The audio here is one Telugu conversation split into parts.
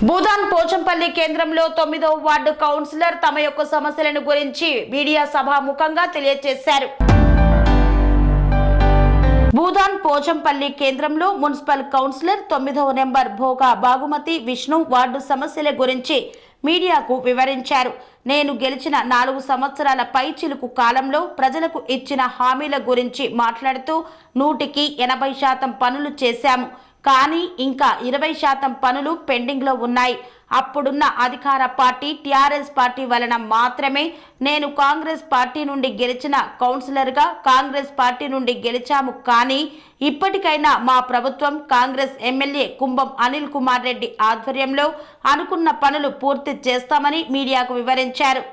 భూదాన్ పోచంపల్లి కేంద్రంలో 9వ వార్డు కౌన్సిలర్ తమ యొక్క సమస్యలను గురించి మీడియా సభాముఖంగా తెలియజేశారు. భూదాన్ పోచంపల్లి కేంద్రంలో మున్సిపల్ కౌన్సిలర్ 9వ నెంబర్ భోగా బాగుమతి విష్ణు వార్డు సమస్యల గురించి మీడియాకు వివరించారు. నేను గెలిచిన 4 సంవత్సరాల పైచిలుకు కాలంలో ప్రజలకు ఇచ్చిన హామీల గురించి మాట్లాడుతూ 100కి 80% పనులు చేశాము. కానీ ఇంకా 20% పనులు పెండింగ్ లో ఉన్నాయి. అప్పుడున్న అధికార పార్టీ టిఆర్ఎస్ పార్టీ వలన మాత్రమే నేను కాంగ్రెస్ పార్టీ నుండి గెలిచిన కౌన్సిలర్ గా కాంగ్రెస్ పార్టీ నుండి గెలిచాము. కానీ ఇప్పటికైనా మా ప్రభుత్వం కాంగ్రెస్ ఎమ్మెల్యే కుంభం అనిల్ కుమార్ రెడ్డి ఆధ్వర్యంలో అనుకున్న పనులు పూర్తి చేస్తామని మీడియాకు వివరించారు.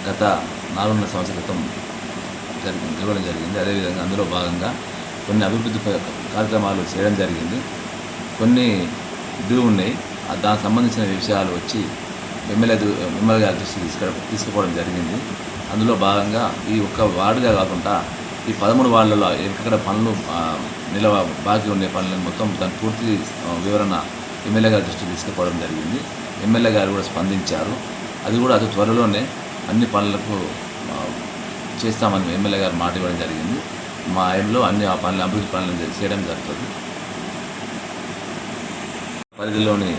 గత 4 సంవత్సరాల క్రితం గెలవడం జరిగింది. అదేవిధంగా అందులో భాగంగా కొన్ని అభివృద్ధి కార్యక్రమాలు చేయడం జరిగింది. కొన్ని డ్యూ ఉన్నాయి. దానికి సంబంధించిన విషయాలు వచ్చి ఎమ్మెల్యే గారి దృష్టికి తీసుకుపోవడం జరిగింది. అందులో భాగంగా ఈ ఒక్క వార్డుగా కాకుండా ఈ 13 వార్డులలో ఎక్కడ పనులు బాకీ ఉండే పనులను మొత్తం దాని పూర్తి వివరణ ఎమ్మెల్యే గారి దృష్టికి తీసుకుపోవడం జరిగింది. ఎమ్మెల్యే గారు కూడా స్పందించారు. అది కూడా అతి త్వరలోనే అన్ని పనులకు చేస్తామని ఎమ్మెల్యే గారు మాట ఇవ్వడం జరిగింది. మా ఆయనలో అన్ని ఆ పనులు అభివృద్ధి పనులు చేయడం జరుగుతుంది. పరిధిలోని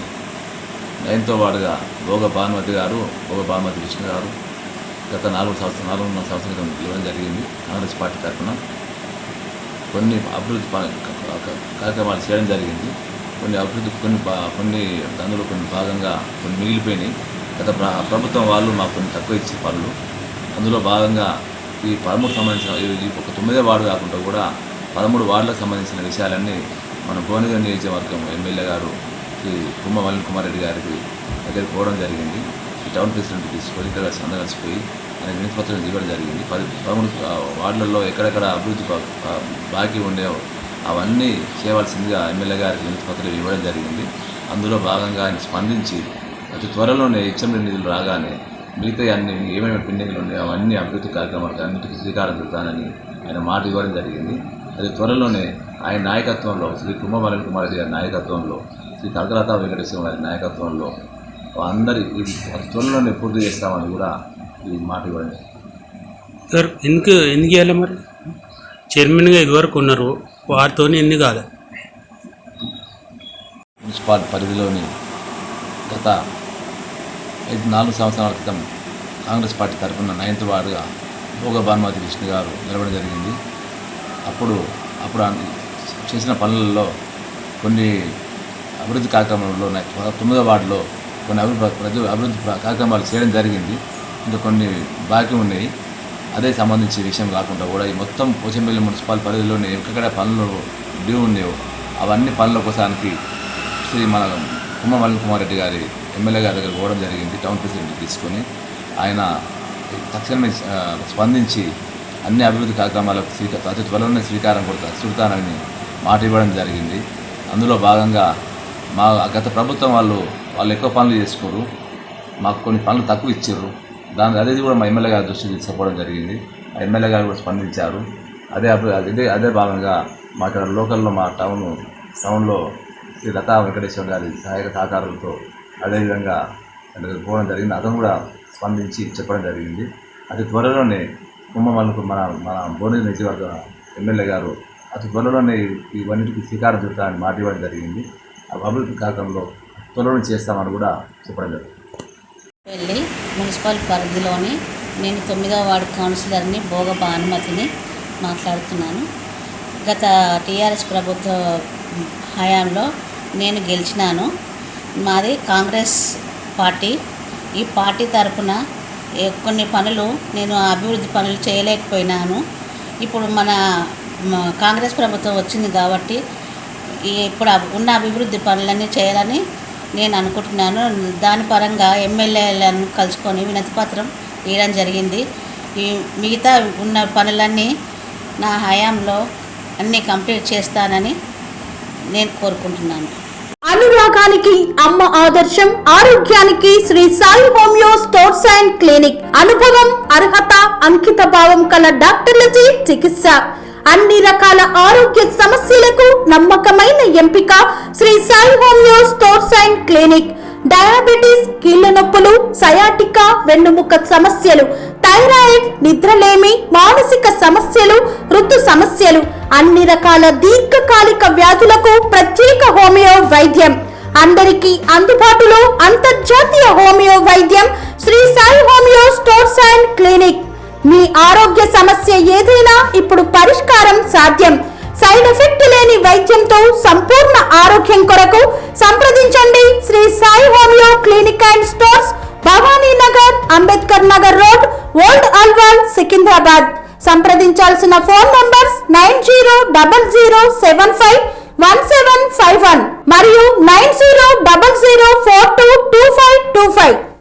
9వ వార్డుగా భోగ భానుమతి గారు, భోగ భానుమతి విష్ణు గారు గత 4 సంవత్సరాల క్రితం ఇవ్వడం జరిగింది. కాంగ్రెస్ పార్టీ తరఫున కొన్ని అభివృద్ధి కార్యక్రమాలు చేయడం జరిగింది. కొన్ని అభివృద్ధి కొన్ని అందులో కొన్ని భాగంగా కొన్ని మిగిలిపోయినాయి. గత ప్రభుత్వం వాళ్ళు మాకు కొన్ని తక్కువ ఇచ్చే పనులు. అందులో భాగంగా ఈ 13 సంబంధించిన ఒక 9వ వార్డు కాకుండా కూడా 13 వార్డులకు సంబంధించిన విషయాలన్నీ మన భువనగిరి నియోజకవర్గం ఎమ్మెల్యే గారు శ్రీ కుంభం అనిల్ కుమార్ రెడ్డి గారికి దగ్గరికి పోవడం జరిగింది. ఈ టౌన్ ప్రెసిడెంట్ తీసుకొని ఇక్కడ కలిసిపోయి ఆయన వినతిపత్రం ఇవ్వడం జరిగింది. 13 వార్డులలో ఎక్కడెక్కడ అభివృద్ధి బాకీ ఉండేవో అవన్నీ చేయవలసిందిగా ఎమ్మెల్యే గారికి వినతిపత్రం ఇవ్వడం జరిగింది. అందులో భాగంగా ఆయన స్పందించి అతి త్వరలోనే హెచ్ఎండి నిధులు రాగానే మిగతా అన్ని ఏమేమి పెండింగ్లు ఉన్నాయో అవన్నీ అభివృద్ధి కార్యక్రమాలకు అన్నింటికీ శ్రీకారం చుడతానని ఆయన మాట ఇవ్వడం జరిగింది. అది త్వరలోనే ఆయన నాయకత్వంలో శ్రీ కుంభం అనిల్ కుమార్ రెడ్డి గారి నాయకత్వంలో శ్రీ తలకలతా వెంకటేశ్వర గారి నాయకత్వంలో అందరి త్వరలోనే పూర్తి చేస్తామని కూడా ఈ మాట ఇవ్వడం. సార్ ఎన్ని చేయాలి మరి? చైర్మన్గా ఇదివరకు ఉన్నారు, వారితో ఎన్ని కాదు. మున్సిపల్ పరిధిలోని గత 4 సంవత్సరాల క్రితం కాంగ్రెస్ పార్టీ తరఫున 9వ వార్డుగా భోగ భానుమతి విష్ణు గారు నిలవడం జరిగింది. అప్పుడు చేసిన పనులలో కొన్ని అభివృద్ధి కార్యక్రమాలలో 9వ వార్డులో కొన్ని అభివృద్ధి కార్యక్రమాలు చేయడం జరిగింది. ఇంకా కొన్ని బాకీ ఉన్నాయి. అదే సంబంధించి విషయం కాకుండా కూడా ఈ మొత్తం పోచంపల్లి మున్సిపల్ పరిధిలోనే ఎక్కడెక్కడ పనులు డ్యూ ఉన్నాయో అవన్నీ పనుల కోసానికి శ్రీ మన కుంభం అనిల్ కుమార్ రెడ్డి గారి ఎమ్మెల్యే గారి దగ్గర పోవడం జరిగింది. టౌన్ ప్రెసిడెంట్ తీసుకొని ఆయన తక్షణమే స్పందించి అన్ని అభివృద్ధి కార్యక్రమాలకు అతి త్వరలోనే శ్రీకారం చుడతానని మాట ఇవ్వడం జరిగింది. అందులో భాగంగా మా గత ప్రభుత్వం వాళ్ళు ఎక్కువ పనులు చేసుకోరు, మాకు కొన్ని పనులు తక్కువ ఇచ్చారు. అదేది కూడా మా ఎమ్మెల్యే గారి దృష్టికి తీసుకుపోవడం జరిగింది. ఆ ఎమ్మెల్యే గారు కూడా స్పందించారు. అదే భాగంగా మా ఇక్కడ లోకల్లో మా టౌన్లో శ్రీ లతా వెంకటేశ్వర గారి సహాయక సహకారులతో అదేవిధంగా పోవడం జరిగింది. అతను కూడా స్పందించి చెప్పడం జరిగింది. అతి త్వరలోనే కుంభమల్లకు మన భువనగిరి నియోజకవర్గ ఎమ్మెల్యే గారు అతి త్వరలోనే ఇవన్నిటికీ శ్రీకారం చుట్టాలని మాట ఇవ్వడం జరిగింది. అభివృద్ధి కార్యక్రమంలో త్వరలో చేస్తామని కూడా చెప్పడం జరిగింది. వెళ్ళి మున్సిపల్ పరిధిలోని నేను 9వ వార్డు కౌన్సిలర్ని భోగ భానుమతిని మాట్లాడుతున్నాను. గత టీఆర్ఎస్ ప్రభుత్వ హయాంలో నేను గెలిచినాను. మాది కాంగ్రెస్ పార్టీ. ఈ పార్టీ తరఫున కొన్ని పనులు నేను అభివృద్ధి పనులు చేయలేకపోయినాను. ఇప్పుడు మన కాంగ్రెస్ ప్రభుత్వం వచ్చింది కాబట్టి ఇప్పుడు ఉన్న అభివృద్ధి పనులన్నీ చేయాలని నేను అనుకుంటున్నాను. దాని పరంగా ఎమ్మెల్యేలను కలుసుకొని వినతిపత్రం ఇవ్వడం జరిగింది. ఈ మిగతా ఉన్న పనులన్నీ నా హయాంలో అన్నీ కంప్లీట్ చేస్తానని నేను కోరుకుంటున్నాను. అనురాగానికి అమ్మ ఆదర్శం, ఆరోగ్యానికి Sri Sai homeo stores and clinic. అనుభవం, అర్హత, అంకిత భావం కల డాక్టర్లచే చికిత్స. అన్ని రకాల ఆరోగ్య సమస్యలకు నమ్మకమైన ఎంపిక Sri Sai homeo stores and clinic. Diabetes, కీళ్ల నొప్పులు, సయాటికా, వెన్నుముక్క సమస్యలు, థైరాయిడ్, నిద్రలేమి, మానసిక సమస్యలు, ఋతు సమస్యలు, అన్ని రకాల దీర్ఘకాలిక వ్యాధులకు ప్రత్యేక హోమియో వైద్యం. అందరికీ అందుబాటులో అంతర్జాతీయ హోమియో వైద్యం Sri Sai homeo stores and clinic. మీ ఆరోగ్య సమస్య ఏదైనా ఇప్పుడు పరిష్కారం సాధ్యం. సైడ్ ఎఫెక్ట్ లేని వైద్యంతో సంపూర్ణ ఆరోగ్యం కొరకు సంప్రదించండి Sri Sai homeo clinic and stores, Bhavani Nagar, Ambedkar Nagar road, old Alwal, Secunderabad. సంప్రదించాల్సిన ఫోన్ నంబర్స్ 9000751755